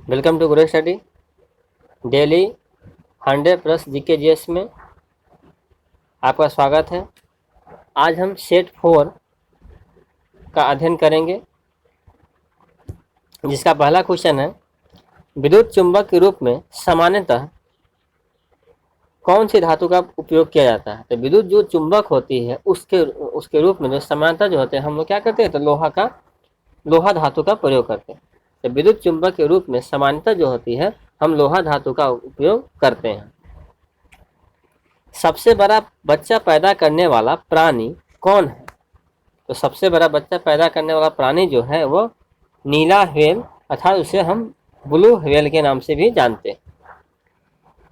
Welcome to Guru study daily 100+ GK/GS में आपका स्वागत है। आज हम सेट 4 का अध्ययन करेंगे, जिसका पहला क्वेश्चन है विद्युत चुंबक के रूप में सामान्यतः कौन सी धातु का उपयोग किया जाता है। तो विद्युत जो चुंबक होती है उसके रूप में जो सामान्यतः जो होते हैं हम लोग क्या करते हैं, तो लोहा धातु का प्रयोग करते हैं। तो विद्युत चुंबक के रूप में सामान्यतः जो होती है हम लोहा धातु का उपयोग करते हैं। सबसे बड़ा बच्चा पैदा करने वाला प्राणी कौन है। तो सबसे बड़ा बच्चा पैदा करने वाला प्राणी जो है वो नीला व्हेल अर्थात उसे हम ब्लू व्हेल के नाम से भी जानते हैं।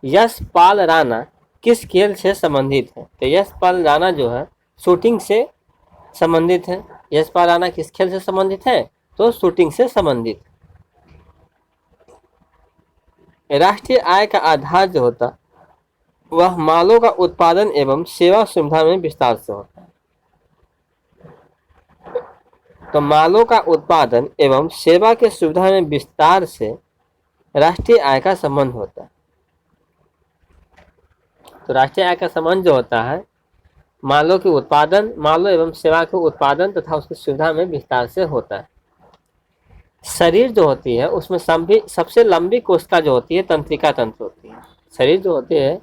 यशपाल राणा किस खेल से संबंधित है। तो यशपाल राणा जो है शूटिंग से संबंधित है। यशपाल राणा किस खेल से संबंधित है, तो शूटिंग से संबंधित। राष्ट्रीय आय का आधार जो होता वह मालों का उत्पादन एवं सेवा सुविधा में विस्तार से होता है। तो मालों का उत्पादन एवं सेवा के सुविधा में विस्तार से राष्ट्रीय आय का संबंध होता है। तो राष्ट्रीय आय का संबंध जो होता है मालों एवं सेवा के उत्पादन तथा उसकी सुविधा में विस्तार से होता है। शरीर जो होती है उसमें सबसे लंबी कोशिका जो होती है तंत्रिका तंत्र होती है। शरीर जो होती है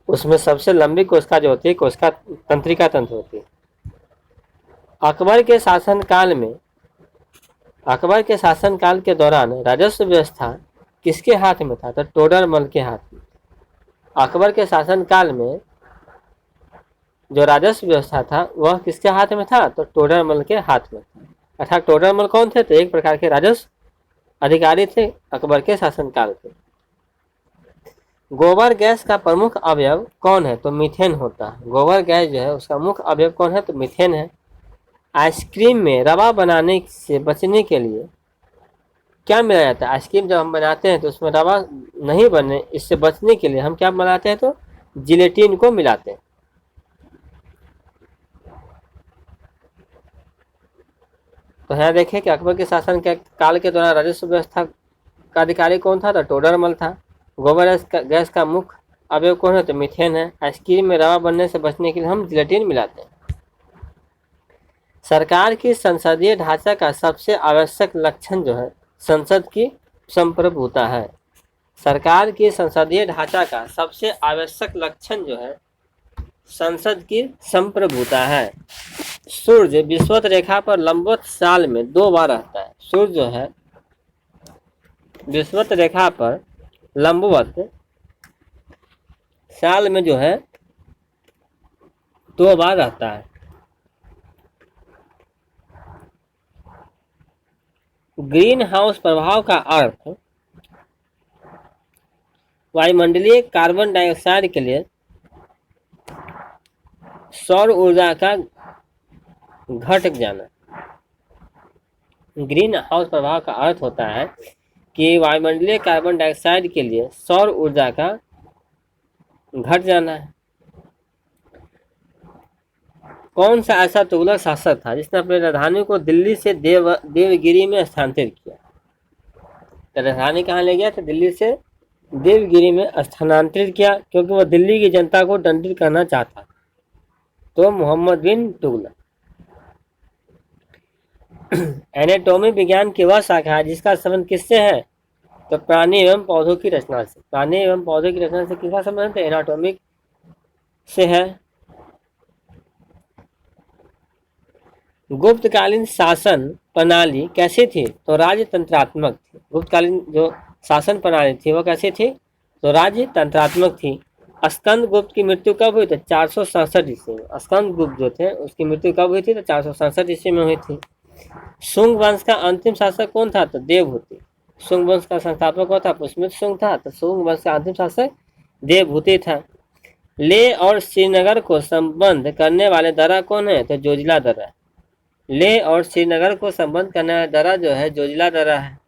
उसमें सबसे लंबी कोशिका जो होती है कोशिका तंत्रिका तंत्र होती है। अकबर के शासनकाल के दौरान राजस्व व्यवस्था किसके हाथ में था, तो टोडरमल के हाथ में। अकबर के शासनकाल में जो राजस्व व्यवस्था था वह किसके हाथ में था, तो टोडरमल के हाथ में था। अर्थात टोडरमल कौन थे, तो एक प्रकार के राजस्व अधिकारी थे अकबर के शासनकाल के। गोबर गैस का प्रमुख अवयव कौन है, तो मीथेन होता है। गोबर गैस जो है उसका मुख्य अवयव कौन है, तो मीथेन है। आइसक्रीम में रवा बनाने से बचने के लिए क्या मिलाया जाता है। आइसक्रीम जब हम बनाते हैं तो उसमें रवा नहीं बने, इससे बचने के लिए हम क्या बनाते हैं, तो जिलेटिन को मिलाते हैं। तो यहाँ देखें कि अकबर के शासन के काल के दौरान राजस्व व्यवस्था का अधिकारी कौन था, तो टोडरमल था। गोबर गैस का मुख्य अवयव कौन है, तो मीथेन है। आइसक्रीम में रवा बनने से बचने के लिए हम जिलेटिन मिलाते हैं। सरकार की संसदीय ढांचा का सबसे आवश्यक लक्षण जो है संसद की संप्रभुता है। सरकार की संसदीय ढांचा का सबसे आवश्यक लक्षण जो है संसद की संप्रभुता है। सूर्य विषुवत रेखा पर लंबवत साल में 2 बार रहता है। सूर्य जो है विषुवत रेखा पर लंबवत साल में जो है 2 बार रहता है। ग्रीन हाउस प्रभाव का अर्थ वायुमंडलीय कार्बन डाइऑक्साइड के लिए सौर ऊर्जा का घट जाना। ग्रीन हाउस प्रभाव का अर्थ होता है कि वायुमंडलीय कार्बन डाइऑक्साइड के लिए सौर ऊर्जा का घट जाना है। कौन सा ऐसा तुगलक शासक था जिसने अपनी राजधानी को दिल्ली से देवगिरी में स्थानांतरित किया। तो राजधानी कहाँ ले गया, तो दिल्ली से देवगिरी में स्थानांतरित किया, क्योंकि वह दिल्ली की जनता को दंडित करना चाहता। तो मोहम्मद बिन तुगलक। एनाटॉमी विज्ञान की वह शाखा है जिसका संबंध किससे है, तो प्राणी एवं पौधों की रचना से। प्राणी एवं पौधों की रचना से किसका संबंध है, एनाटॉमिक से है। गुप्तकालीन शासन प्रणाली कैसी थी, तो राजतंत्रात्मक थी। गुप्तकालीन जो शासन प्रणाली थी वो कैसी थी, तो राजतंत्रात्मक थी। स्कंदगुप्त की मृत्यु कब हुई, तो 467 ईस्वी में। स्कंदगुप्त जो थे उसकी मृत्यु कब हुई थी, तो 467 ईस्वी में हुई थी। शुंग वंश का अंतिम शासक कौन था, तो देवहूति। शुंग वंश का संस्थापक कौन था, पुष्यमित्र शुंग था। तो शुंग वंश का अंतिम शासक देवहूति था। लेह और श्रीनगर को संबंध करने वाले दर्रा कौन है, तो जोजिला दर्रा। लेह और श्रीनगर को संबंध करने वाला दर्रा जो है जोजिला दर्रा है।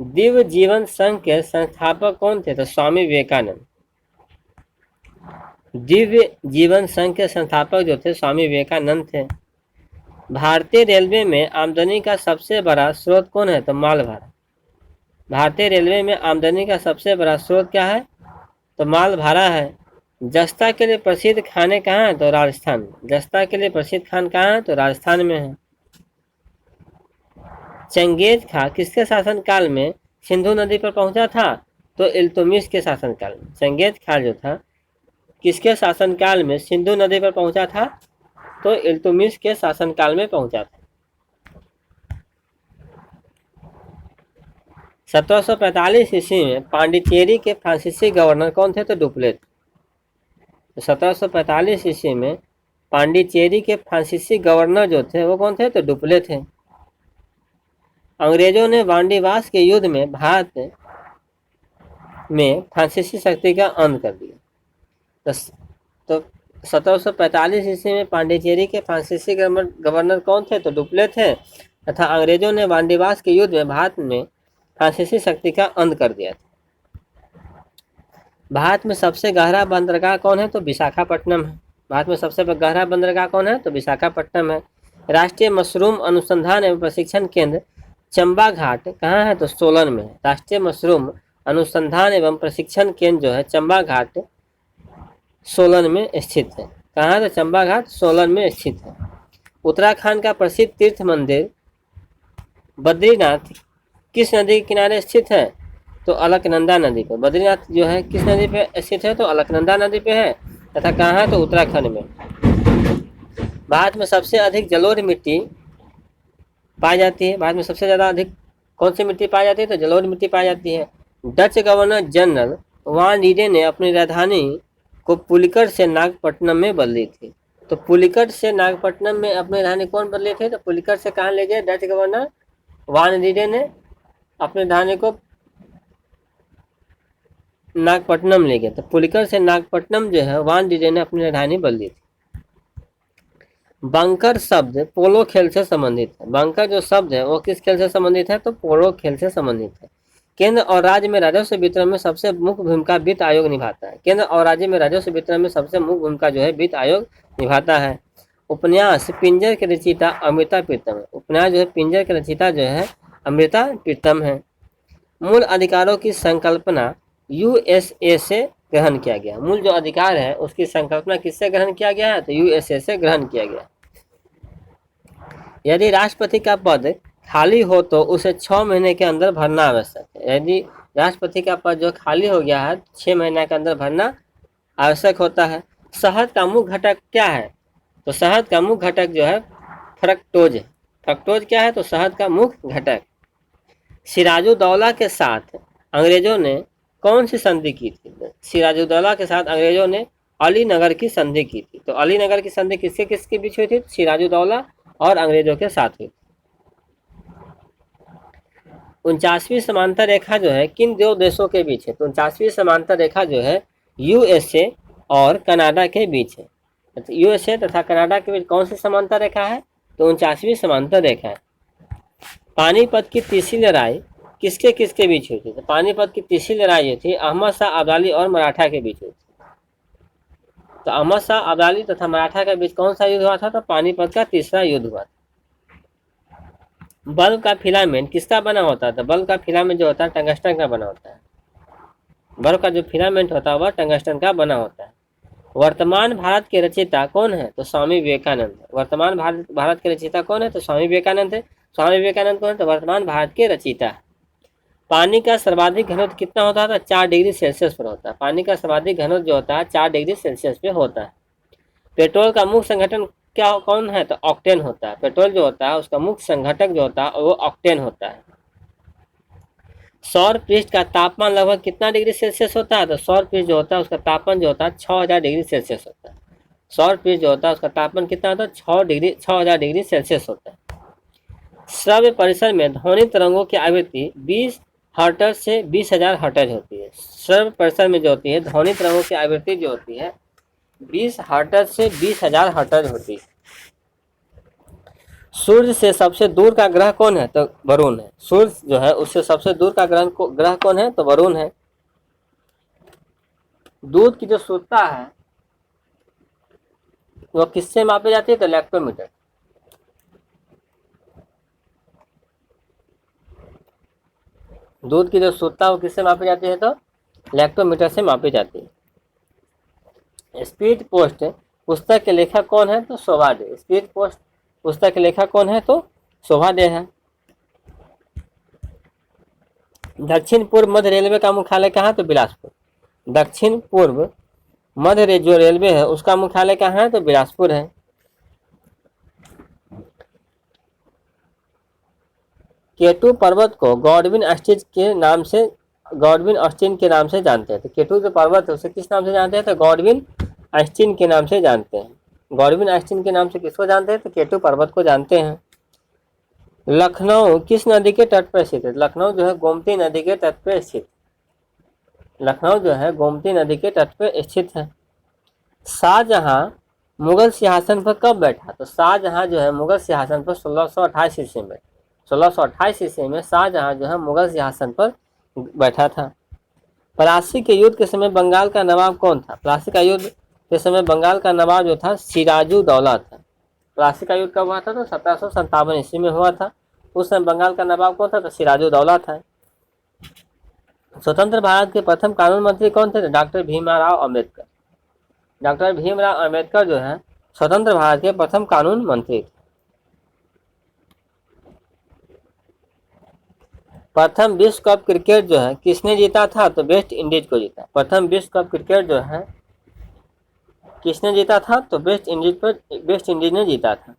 दिव्य जीवन संघ के संस्थापक कौन थे, तो स्वामी विवेकानंद। दिव्य जीवन संघ के संस्थापक जो थे स्वामी विवेकानंद थे। भारतीय रेलवे में आमदनी का सबसे बड़ा स्रोत कौन है? तो माल भाड़ा। भारतीय रेलवे में आमदनी का सबसे बड़ा स्रोत क्या है? तो माल भाड़ा है। जस्ता के लिए प्रसिद्ध खाने कहाँ है? तो राजस्थान में। जस्ता के लिए प्रसिद्ध खान कहाँ है? तो राजस्थान में है। चंगेज खां किसके शासनकाल में सिंधु नदी पर पहुंचा था? तो इल्तुतमिश के शासनकाल में। चंगेज खां जो था किसके शासनकाल में सिंधु नदी पर पहुंचा था? तो इल्तुतमिश के शासनकाल में पहुंचा था। 1745 ईस्वी में पांडिचेरी के फ्रांसीसी गवर्नर कौन थे? तो डुप्लेट। 1745 ईस्वी में पांडिचेरी के फ्रांसीसी गवर्नर जो थे वो कौन थे? तो डुप्ले थे। अंग्रेजों ने वांडीवास के युद्ध में भारत में फ्रांसीसी शक्ति का अंत कर दिया। तो 1745 ईस्वी में पांडिचेरी के फ्रांसीसी गवर्नर कौन थे? तो डुप्ले थे तथा अंग्रेजों ने वांडीवास के युद्ध में भारत में फ्रांसीसी शक्ति का अंत कर दिया था। भारत में सबसे गहरा बंदरगाह कौन है? तो विशाखापट्टनम है। भारत में सबसे गहरा बंदरगाह कौन है? तो विशाखापट्टनम है। राष्ट्रीय मशरूम अनुसंधान एवं प्रशिक्षण केंद्र चंबा घाट कहाँ है? तो सोलन में है। राष्ट्रीय मशरूम अनुसंधान एवं प्रशिक्षण केंद्र जो है चंबा घाट सोलन में स्थित है। कहाँ? तो चंबा घाट सोलन में स्थित है। उत्तराखंड का प्रसिद्ध तीर्थ मंदिर बद्रीनाथ किस नदी के किनारे स्थित है? तो अलकनंदा नदी पर। बद्रीनाथ जो है किस नदी पे स्थित है? तो अलकनंदा नदी पे है तथा कहाँ है? तो उत्तराखंड में। भारत में सबसे अधिक जलोढ़ मिट्टी पाई जाती है। भारत में सबसे ज़्यादा अधिक कौन सी मिट्टी पाई जाती है? तो जलोढ़ मिट्टी पाई जाती है। डच गवर्नर जनरल वान लीडे ने अपनी राजधानी को पुलिकट से नागपट्टनम में बदली थी। तो पुलिकट से नागपट्टनम में अपनी राजधानी कौन बदले थे? तो पुलिकट से कहाँ ले गए? डच गवर्नर वान लीडे ने अपनी राजधानी को नागपट्टनम ले गए। तो पुलिकट से नागपट्टनम जो है वान लीडे ने अपनी राजधानी बदली थी। बंकर शब्द पोलो खेल से संबंधित है। बंकर जो शब्द है वो किस खेल से संबंधित है? तो पोलो खेल से संबंधित है। केंद्र और राज्य में राजस्व वितरण में सबसे मुख्य भूमिका वित्त आयोग निभाता है। केंद्र और राज्य में राजस्व वितरण में सबसे मुख्य भूमिका जो है वित्त आयोग निभाता है। उपन्यास पिंजर के रचयिता अमृता प्रीतम है। उपन्यास जो है पिंजर के रचयिता जो है अमृता प्रीतम है। मूल अधिकारों की संकल्पना यूएसए से ग्रहण किया गया। मूल जो अधिकार है उसकी संकल्पना किससे ग्रहण किया गया है? तो यूएसए से ग्रहण किया गया। यदि राष्ट्रपति का पद खाली हो तो उसे 6 महीने के अंदर भरना आवश्यक है। यदि राष्ट्रपति का पद जो खाली हो गया है 6 महीने के अंदर भरना आवश्यक होता है। शहद का मुख्य घटक क्या है? तो शहद का मुख्य घटक जो है फ्रक्टोज है। फ्रक्टोज क्या है? तो शहद का मुख्य घटक। सिराजुद्दौला के साथ अंग्रेजों ने कौन सी संधि की थी? सिराजुद्दौला के साथ अंग्रेजों ने अलीनगर की संधि की थी। तो अलीनगर की संधि किसके किसके बीच हुई थी? सिराजुद्दौला और अंग्रेजों के साथ हुई। 49वीं समांतर रेखा जो है किन दो देशों के बीच है? तो 49वीं समांतर रेखा जो है यूएसए और कनाडा के बीच है। यूएसए तथा कनाडा के बीच कौन सी समांतर रेखा है? तो 49वीं समांतर रेखा है। पानीपत की तीसरी लड़ाई किसके किसके बीच हुई थी? तो पानीपत की तीसरी लड़ाई जो थी अहमद शाह अब्दाली और मराठा के बीच हुई थी। तो अहमद शाह अब्दाली तथा मराठा के बीच कौन सा युद्ध हुआ था? तो पानीपत का तीसरा युद्ध हुआ था। बल्ब का फिलामेंट किसका बना होता है? तो बल्ब का फिलामेंट जो होता है टंगस्टन का बना होता है। बल्ब का जो फिलामेंट होता है वह टंगस्टन का बना होता है। वर्तमान भारत के रचयिता कौन है? तो स्वामी विवेकानंद है। वर्तमान भारत के रचयिता कौन है? तो स्वामी विवेकानंद है। स्वामी विवेकानंद कौन है? तो वर्तमान भारत के रचयिता है। पानी का सर्वाधिक घनत्व कितना होता है? 4 डिग्री सेल्सियस पर होता है। पानी का सर्वाधिक घनत्व जो होता है 4 डिग्री सेल्सियस पे होता है। पेट्रोल का मुख्य संगठन क्या कौन है? तो ऑक्टेन होता है। पेट्रोल जो होता है उसका मुख्य संघटक जो होता है वो ऑक्टेन होता है। सौर पृष्ठ का तापमान लगभग कितना डिग्री सेल्सियस होता है? तो सौर पृष्ठ जो होता है उसका तापमान जो होता है 6000 डिग्री सेल्सियस होता है। सौर पृष्ठ जो होता है उसका तापमान कितना होता है? 6000 डिग्री सेल्सियस होता है। श्रव्य परिसर में ध्वनि तरंगों की आवृत्ति 20 हर्ट्ज से 20,000 हर्ट्ज होती है। श्रव्य परिसर में जो होती है ध्वनि तरंगों की आवृत्ति जो होती है 20 हर्ट्ज से 20,000 हर्ट्ज होती है। सूर्य से सबसे दूर का ग्रह कौन है? तो वरुण है। सूर्य जो है उससे सबसे दूर का ग्रह कौन है? तो वरुण है। दूध की जो शुद्धता है वो किससे मापी जाती है? तो लैक्टोमीटर। दूध की जो शुद्धता वो किससे मापी जाती है? तो लैक्टोमीटर से मापी जाती है। स्पीड पोस्ट पुस्तक के लेखक कौन है? तो शोभा डे। स्पीड पोस्ट पुस्तक के लेखक कौन है? तो शोभा डे है। दक्षिण पूर्व मध्य रेलवे का मुख्यालय कहाँ है? तो बिलासपुर। दक्षिण पूर्व मध्य जो रेलवे है उसका मुख्यालय कहाँ है? तो बिलासपुर है। केटू पर्वत को गॉडविन ऑस्टिन के नाम से जानते हैं। तो केटू जो पर्वत है उसे किस नाम से जानते हैं? तो गॉडविन ऑस्टिन के नाम से जानते हैं। गॉडविन ऑस्टिन के नाम से किसको जानते हैं? तो केटू पर्वत को जानते हैं। लखनऊ किस नदी के तट पर स्थित है? लखनऊ जो है गोमती नदी के तट पर स्थित। लखनऊ जो है गोमती नदी के तट पर स्थित है। शाहजहां मुगल सिंहासन पर कब बैठा? तो शाहजहां जो है मुगल सिंहासन पर 1628 ईस्वी में 1628 ईस्वी में शाहजहां जो है मुगल सिंहासन पर बैठा था। प्लासी के युद्ध के समय बंगाल का नवाब कौन था? प्लासी का युद्ध के समय बंगाल का नवाब जो था सिराजुद्दौला था। प्लासी का युद्ध कब हुआ था? तो 1757 ईस्वी में हुआ था। उस समय बंगाल का नवाब कौन था? तो सिराजुद्दौला था। स्वतंत्र भारत के प्रथम कानून मंत्री कौन थे? डॉक्टर भीमराव अम्बेडकर। डॉक्टर भीमराव अम्बेडकर जो है स्वतंत्र भारत के प्रथम कानून मंत्री थे। प्रथम विश्व कप क्रिकेट जो है किसने जीता था? तो वेस्ट इंडीज को जीता। प्रथम विश्व कप क्रिकेट जो है किसने जीता था? तो वेस्ट इंडीज ने जीता था।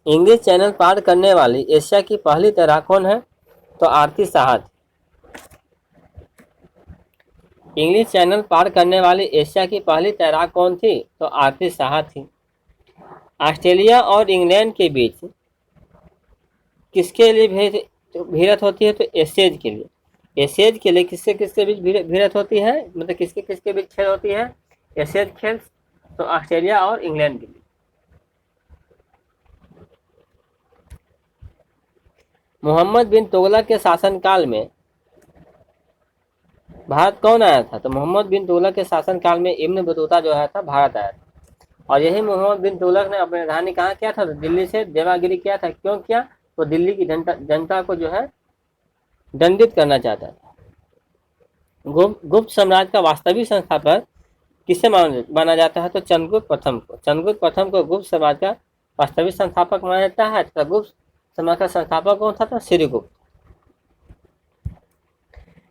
इंग्लिश चैनल पार करने वाली एशिया की पहली तैराक कौन है? तो आरती साहा थी। इंग्लिश चैनल पार करने वाली एशिया की पहली तैराक कौन थी? तो आरती साहा थी। ऑस्ट्रेलिया और इंग्लैंड के बीच किसके लिए भिड़ंत होती है? तो एशेज के लिए। एशेज के लिए किसके किसके बीच भिड़ंत होती है? मतलब किसके किसके बीच खेल होती है? एशेज खेल तो ऑस्ट्रेलिया और इंग्लैंड के बीच। मोहम्मद बिन तुगलक के शासनकाल में भारत कौन आया था? तो मोहम्मद बिन तुगलक के शासनकाल में इब्न बतूता जो है था भारत आया था। और यही मोहम्मद बिन तुगलक ने अपनी राजधानी कहाँ किया था? तो दिल्ली से देवागिरी किया था। क्यों किया? तो दिल्ली की जनता को जो है दंडित करना चाहता था। गुप्त साम्राज्य का वास्तविक संस्थापक किसे माना जाता है? तो चंद्रगुप्त प्रथम को। चंद्रगुप्त प्रथम को गुप्त साम्राज्य का वास्तविक संस्थापक माना जाता है। तो गुप्त साम्राज्य का संस्थापक कौन था? तो श्रीगुप्त।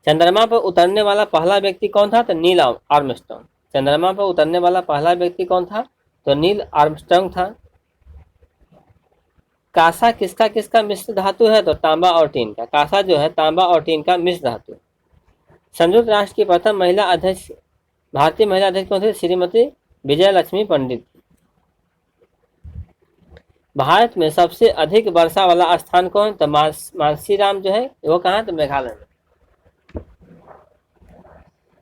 चंद्रमा पर उतरने वाला पहला व्यक्ति कौन था? तो नील आर्मस्ट्रांग। चंद्रमा पर उतरने वाला पहला व्यक्ति कौन था? तो नील आर्मस्ट्रांग था। कांसा किसका किसका मिश्र धातु है? तो तांबा और टीन का। कांसा जो है तांबा और टीन का मिश्र धातु। संयुक्त राष्ट्र की प्रथम महिला अध्यक्ष भारतीय महिला अध्यक्ष कौन थी? श्रीमती विजय लक्ष्मी पंडित। भारत में सबसे अधिक वर्षा वाला स्थान कौन? तो मानसीराम जो है वो कहाँ है? तो मेघालय में।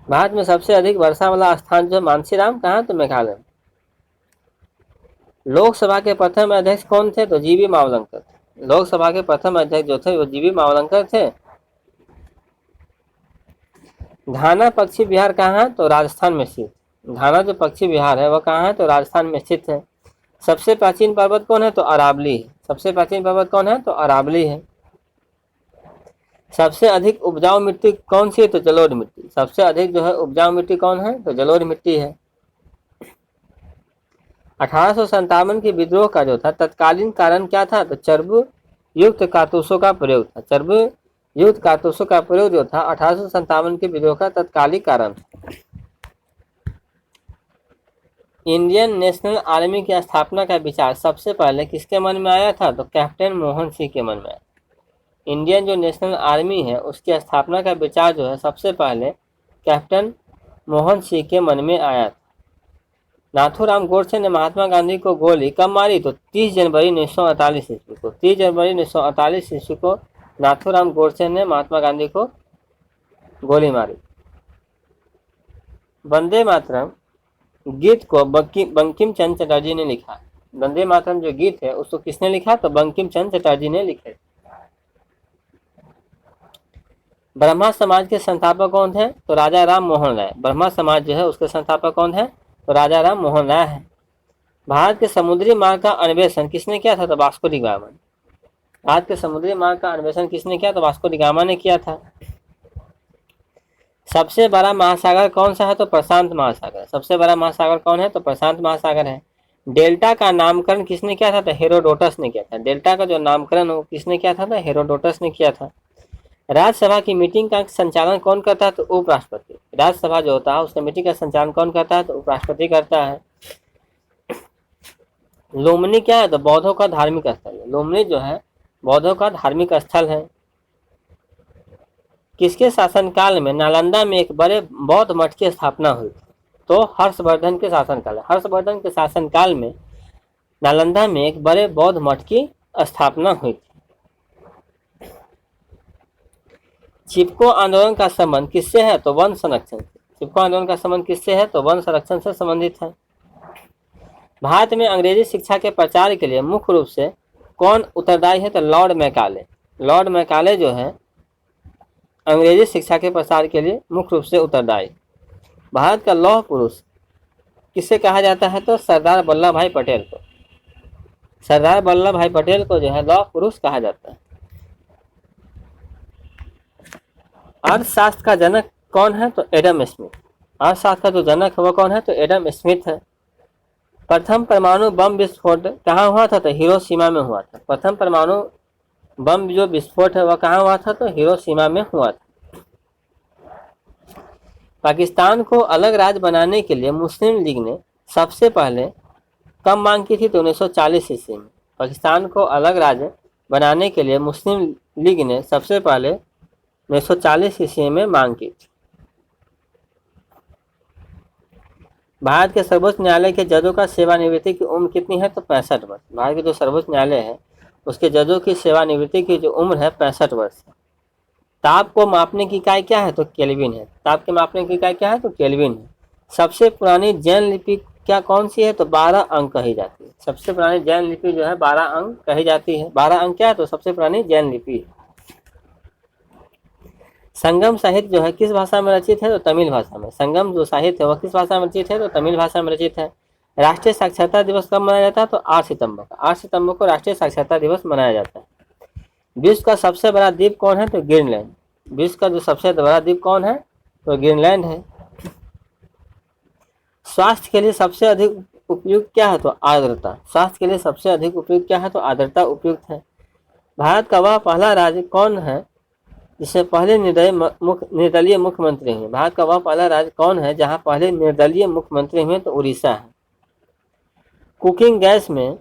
भारत में सबसे अधिक वर्षा वाला स्थान जो है मानसीराम कहाँ? तो मेघालय में। लोकसभा के प्रथम अध्यक्ष कौन थे? तो जीवी मावलंकर। लोकसभा के प्रथम अध्यक्ष जो थे वो जीवी मावलंकर थे। घाना पक्षी विहार कहाँ है? तो राजस्थान में स्थित। घाना जो पक्षी विहार है वह कहाँ है? तो राजस्थान में स्थित है। सबसे प्राचीन पर्वत कौन है? तो अरावली है। सबसे प्राचीन पर्वत कौन है? तो अरावली है। सबसे अधिक उपजाऊ मिट्टी कौन सी है? तो जलोढ़ मिट्टी। सबसे अधिक जो है उपजाऊ मिट्टी कौन है? तो जलोढ़ मिट्टी है। 1857 के विद्रोह का जो था तत्कालीन कारण क्या था? तो चर्बू युक्त कारतूसों का प्रयोग था। चर्बू युक्त कारतूसों का प्रयोग जो था 1857 के विद्रोह का तत्कालिक कारण था। इंडियन नेशनल आर्मी की स्थापना का विचार सबसे पहले किसके मन में आया था? तो कैप्टन मोहन सिंह के मन में आया। इंडियन जो नेशनल आर्मी है उसकी स्थापना का विचार जो है सबसे पहले कैप्टन मोहन सिंह के मन में आया था। नाथूराम गोडसे ने महात्मा गांधी को गोली कब मारी? तो 30 जनवरी 1948 ईस्वी को। 30 जनवरी 1948 ईस्वी को नाथूराम गोडसे ने महात्मा गांधी को गोली मारी। वंदे मातरम गीत को बंकिम चंद्र चटर्जी ने लिखा। वंदे मातरम जो गीत है उसको किसने लिखा? तो बंकिम चंद्र चटर्जी ने लिखे। ब्रह्मा समाज के संस्थापक कौन थे? तो राजा राम मोहन राय। ब्रह्मा समाज जो है उसके संस्थापक कौन है? तो राजा राम मोहन राय है। भारत के समुद्री मार्ग का अन्वेषण किसने किया था? तो वास्को डी गामा ने। भारत के समुद्री मार्ग का अन्वेषण किसने किया? तो वास्को डी गामा ने किया था। सबसे बड़ा महासागर कौन सा है? तो प्रशांत महासागर। सबसे बड़ा महासागर कौन है? तो प्रशांत महासागर है। डेल्टा का नामकरण किसने किया था? तो हेरोडोटस ने किया था। डेल्टा का जो नामकरण वो किसने किया था? तो हेरोडोटस ने किया था। राज्यसभा की मीटिंग का संचालन कौन करता है? तो उपराष्ट्रपति। राज्यसभा जो होता है उसका मीटिंग का संचालन कौन करता है? तो उपराष्ट्रपति करता है। लुम्बिनी क्या है? तो बौद्धों का धार्मिक स्थल है। लुम्बिनी जो है बौद्धों का धार्मिक स्थल है। किसके शासनकाल में नालंदा में एक बड़े बौद्ध मठ की स्थापना हुई? तो हर्षवर्धन के शासनकाल। हर्षवर्धन के शासनकाल में नालंदा में एक बड़े बौद्ध मठ की स्थापना हुई थी। चिपको आंदोलन का संबंध किससे है? तो वन संरक्षण से। चिपको आंदोलन का संबंध किससे है? तो वन संरक्षण से संबंधित है। भारत में अंग्रेजी शिक्षा के प्रचार के लिए मुख्य रूप से कौन उत्तरदायी है? तो लॉर्ड मैकाले। लॉर्ड मैकाले जो है अंग्रेजी शिक्षा के प्रसार के लिए मुख्य रूप से उत्तरदायी। भारत का लौह पुरुष किसे कहा जाता है? तो सरदार वल्लभ भाई पटेल को। सरदार वल्लभ भाई पटेल को जो है लौह पुरुष कहा जाता है। अर्थशास्त्र का जनक कौन है? तो एडम स्मिथ। अर्थशास्त्र का जो जनक है वो कौन है? तो एडम स्मिथ है। प्रथम परमाणु बम विस्फोट कहाँ हुआ था? तो हिरोशिमा में हुआ था। प्रथम परमाणु बम जो विस्फोट है वह कहाँ हुआ था? तो हिरोशिमा में हुआ था। पाकिस्तान को अलग राज्य बनाने के लिए मुस्लिम लीग ने सबसे पहले कब मांग की थी? तो 1940 ईस्वी में। पाकिस्तान को अलग राज्य बनाने के लिए मुस्लिम लीग ने सबसे पहले 1940 ईस्वी में मांग की थी। भारत के सर्वोच्च न्यायालय के जजों का सेवानिवृत्ति की उम्र कितनी है? तो 65 वर्ष। भारत के जो सर्वोच्च न्यायालय है उसके जजों की सेवानिवृत्ति की जो उम्र है 65 वर्ष है। ताप को मापने की इकाई क्या है? तो केल्विन है। ताप के मापने की इकाई क्या है? तो केल्विन है। सबसे पुरानी जैन लिपि क्या कौन सी है? तो 12 अंक कही जाती है। सबसे पुरानी जैन लिपि जो है 12 अंक कही जाती है। 12 अंक क्या है? तो सबसे पुरानी जैन लिपि है। संगम साहित्य जो है किस भाषा में रचित है? तो तमिल भाषा में। संगम जो साहित्य है वह किस भाषा में रचित है? तो तमिल भाषा में रचित है। राष्ट्रीय साक्षरता दिवस कब मनाया जाता है? तो 8 सितंबर को। 8 सितंबर को राष्ट्रीय साक्षरता दिवस मनाया जाता है। विश्व का सबसे बड़ा द्वीप कौन है? तो ग्रीनलैंड। विश्व का जो सबसे बड़ा द्वीप कौन है? तो ग्रीनलैंड है। स्वास्थ्य के लिए सबसे अधिक उपयुक्त क्या है? तो आर्द्रता। स्वास्थ्य के लिए सबसे अधिक उपयुक्त क्या है? तो आर्द्रता उपयुक्त है। भारत का वह पहला राज्य कौन है जिससे पहले निर्दलीय मुख्यमंत्री हुए? भारत का वह पहला राज्य कौन है जहां पहले निर्दलीय मुख्यमंत्री हुए? तो उड़ीसा है। कुकिंग गैस में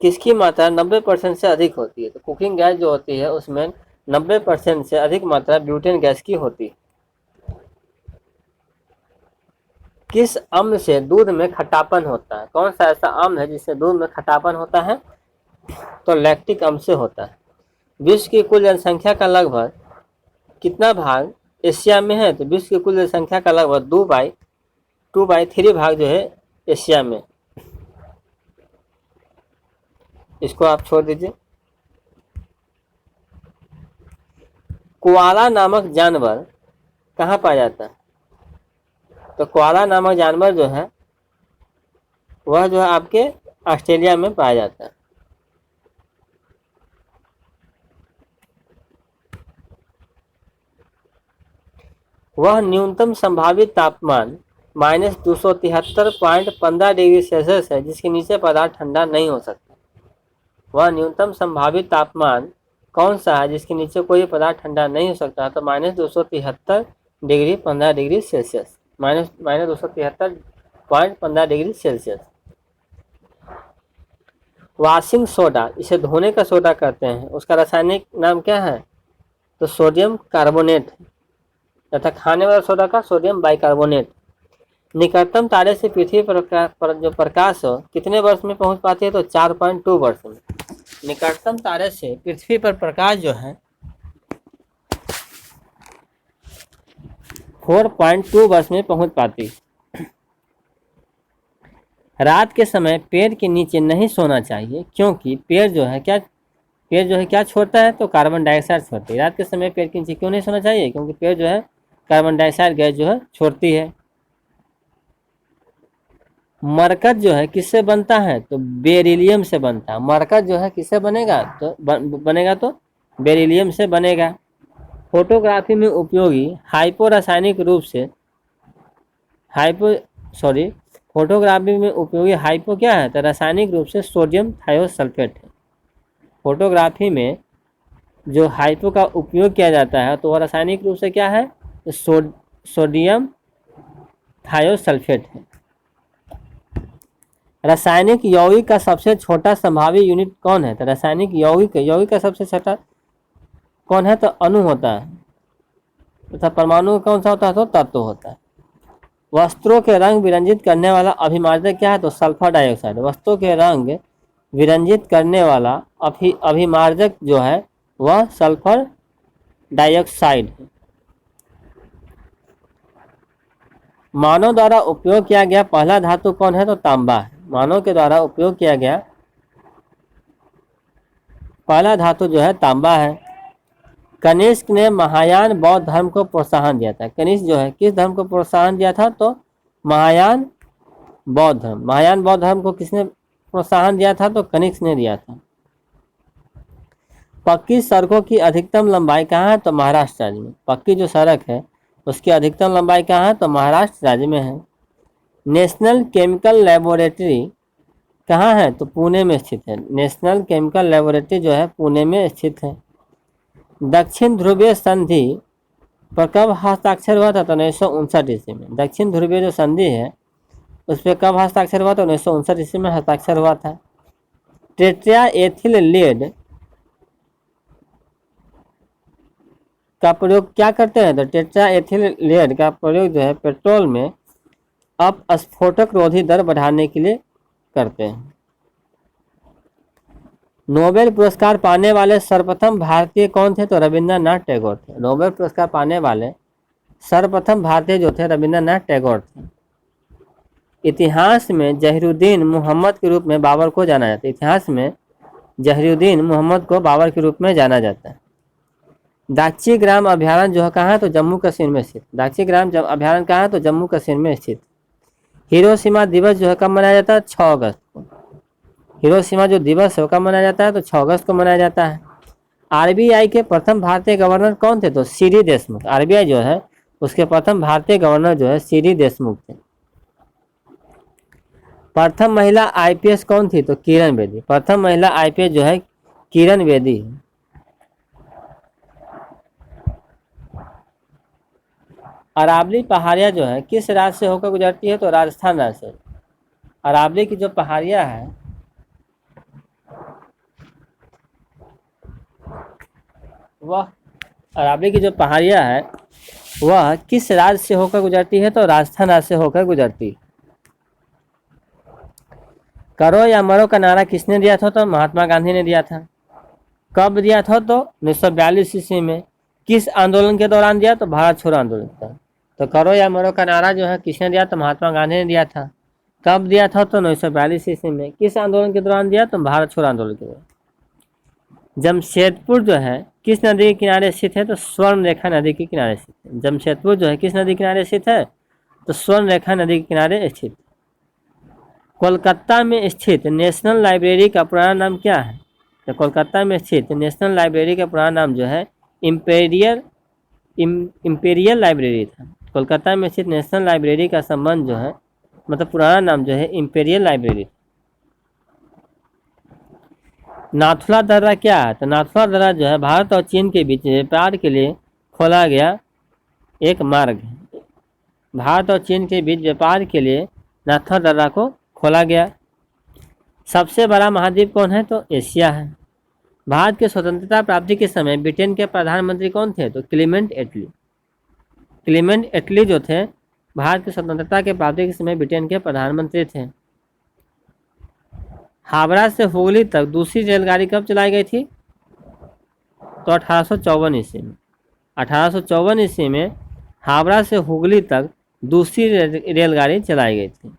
किसकी मात्रा 90% से अधिक होती है? तो कुकिंग गैस जो होती है उसमें 90% से अधिक मात्रा ब्यूटेन गैस की होती है। किस अम्ल से दूध में खट्टापन होता है? कौन सा ऐसा अम्ल है जिससे दूध में खट्टापन होता है? तो लैक्टिक अम्ल से होता है। विश्व की कुल जनसंख्या का लगभग कितना भाग एशिया में है? तो विश्व की कुल जनसंख्या का लगभग 2/3 भाग जो है एशिया में। इसको आप छोड़ दीजिए। कोआला नामक जानवर कहाँ पाया जाता है? तो कोआला नामक जानवर जो है वह जो है आपके ऑस्ट्रेलिया में पाया जाता है। वह न्यूनतम संभावित तापमान -273.15 डिग्री सेल्सियस है जिसके नीचे पदार्थ ठंडा नहीं हो सकता। वह न्यूनतम संभावित तापमान कौन सा है जिसके नीचे कोई पदार्थ ठंडा नहीं हो सकता? तो -273.15 degree Celsius. -273.15 degree Celsius. Washing soda, इसे धोने का सोडा कहते हैं, उसका रासायनिक नाम क्या है? तो सोडियम कार्बोनेट तथा खाने वाला सोडा का सोडियम बाइकार्बोनेट। निकटतम तारे से पृथ्वी पर जो प्रकाश हो कितने वर्ष में पहुंच पाती है? तो 4.2 वर्ष में। निकटतम तारे से पृथ्वी पर प्रकाश जो है 4.2 वर्ष में पहुंच पाती है। रात के समय पेड़ के नीचे नहीं सोना चाहिए क्योंकि पेड़ जो है क्या छोड़ता है? तो कार्बन डाइऑक्साइड छोड़ती है। रात के समय पेड़ के नीचे क्यों नहीं सोना चाहिए? क्योंकि पेड़ जो है कार्बन डाइऑक्साइड गैस जो है छोड़ती है। मरकज जो है किससे बनता है? तो बेरिलियम से बनता है। मरकज जो है किससे बनेगा? तो बनेगा तो बेरिलियम से बनेगा। फोटोग्राफी में उपयोगी हाइपो रासायनिक रूप से हाइपो सॉरी फोटोग्राफी में उपयोगी हाइपो क्या है? तो रासायनिक रूप से सोडियम थायोसल्फेट है। फोटोग्राफी में जो हाइपो का उपयोग किया जाता है तो वह रासायनिक रूप से क्या है? तो सोडियम थायोसल्फेट है। रासायनिक यौगिक का सबसे छोटा संभावी यूनिट कौन है? तो रासायनिक यौगिक का सबसे छोटा कौन है? तो अणु होता है तथा परमाणु कौन सा होता है? तो तत्व होता है। वस्त्रों के रंग विरंजित करने वाला अभिमार्जक क्या है? तो सल्फर डाइऑक्साइड। वस्त्रों के रंग विरंजित करने वाला अभिमार्जक जो है वह सल्फर डाइऑक्साइड है। मानव द्वारा उपयोग किया गया पहला धातु कौन है? तो तांबा है। मानव के द्वारा उपयोग किया गया पहला धातु जो है तांबा है। कनिष्क ने महायान बौद्ध धर्म को प्रोत्साहन दिया था। कनिष्क जो है किस धर्म को प्रोत्साहन दिया था? तो महायान बौद्ध धर्म। महायान बौद्ध धर्म को किसने प्रोत्साहन दिया था? तो कनिष्क ने दिया था। पक्की सड़कों की अधिकतम लंबाई कहाँ है? तो महाराष्ट्र राज्य में। पक्की जो सड़क है उसकी अधिकतम लंबाई कहाँ है? तो महाराष्ट्र राज्य में है। नेशनल केमिकल लेबोरेटरी कहाँ है? तो पुणे में स्थित है। नेशनल केमिकल लेबोरेटरी जो है पुणे में स्थित है। दक्षिण ध्रुवीय संधि पर कब हस्ताक्षर हुआ था? तो 1959 ईस्वी में। दक्षिण ध्रुवीय जो संधि है उस पर कब हस्ताक्षर हुआ था? 1959 ईस्वी में हस्ताक्षर हुआ था। टेट्रा एथिल लेड का प्रयोग क्या करते हैं? तो टेट्रा एथिल लेड का प्रयोग जो है पेट्रोल में अपस्फोटक रोधी दर बढ़ाने के लिए करते हैं। नोबेल पुरस्कार पाने वाले सर्वप्रथम भारतीय कौन थे? तो रविंद्रनाथ टैगोर थे। नोबेल पुरस्कार पाने वाले सर्वप्रथम भारतीय जो थे रविंद्रनाथ टैगोर थे। इतिहास में जहीरुद्दीन मोहम्मद के रूप में बाबर को जाना जाता है। इतिहास में जहीरुद्दीन मोहम्मद को बाबर के रूप में जाना जाता है। दाक्षी ग्राम अभ्यारण्य जो है कहाँ है? तो जम्मू कश्मीर में स्थित। दाक्षी ग्राम अभ्यारण्य कहाँ है? तो जम्मू कश्मीर में स्थित। हिरोशिमा दिवस जो है कब मनाया जाता है? 6 अगस्त को। हिरोशिमा जो दिवस है वो कब मनाया जाता है? तो 6 अगस्त को मनाया जाता है। आरबीआई के प्रथम भारतीय गवर्नर कौन थे? तो सीडी देशमुख। आरबीआई जो है उसके प्रथम भारतीय गवर्नर जो है सीडी देशमुख थे। प्रथम महिला आईपीएस कौन थी? तो किरण बेदी। प्रथम महिला आईपीएस जो है किरण बेदी है। अरावली पहाड़ियाँ जो है किस राज्य से होकर गुजरती है? तो राजस्थान राज्य से। अरावली की जो पहाड़ियाँ है वह अरावली की जो पहाड़ियाँ है वह किस राज्य से होकर गुजरती है? तो राजस्थान राज्य से होकर गुजरती है। करो या मरो का नारा किसने दिया था? तो महात्मा गांधी ने दिया था। कब दिया था? तो 1942 ईस्वी में। किस आंदोलन के दौरान दिया? तो भारत छोड़ो आंदोलन का। तो करो या मरो का नारा जो है किसने दिया? तो महात्मा गांधी ने दिया था। कब दिया था? तो 1942 ईस्वी में। किस आंदोलन के दौरान दिया? तो भारत छोड़ो आंदोलन के दौरान। जमशेदपुर जो है किस नदी के किनारे स्थित है? तो स्वर्ण रेखा नदी के किनारे स्थित है। जमशेदपुर जो है किस नदी के किनारे स्थित है? तो स्वर्ण रेखा नदी के किनारे स्थित। कोलकाता में स्थित नेशनल लाइब्रेरी का पुराना नाम क्या है? तो कोलकाता में स्थित नेशनल लाइब्रेरी का पुराना नाम जो है इम्पेरियल लाइब्रेरी था। कोलकाता में स्थित नेशनल लाइब्रेरी का संबंध जो है मतलब पुराना नाम जो है इम्पेरियल लाइब्रेरी। नाथुला दर्रा क्या है? तो नाथुला दर्रा जो है भारत और चीन के बीच व्यापार के लिए खोला गया एक मार्ग है। भारत और चीन के बीच व्यापार के लिए नाथुला दर्रा को खोला गया। सबसे बड़ा महाद्वीप कौन है? तो एशिया है। भारत के स्वतंत्रता प्राप्ति के समय ब्रिटेन के प्रधानमंत्री कौन थे? तो क्लीमेंट एटली। क्लीमेंट एटली जो थे भारत की स्वतंत्रता के प्राप्ति के समय ब्रिटेन के प्रधानमंत्री थे। हावड़ा से हुगली तक दूसरी रेलगाड़ी कब चलाई गई थी? तो 1854 ईस्वी में। 1854 ईस्वी में हावड़ा से हुगली तक दूसरी रेलगाड़ी चलाई गई थी।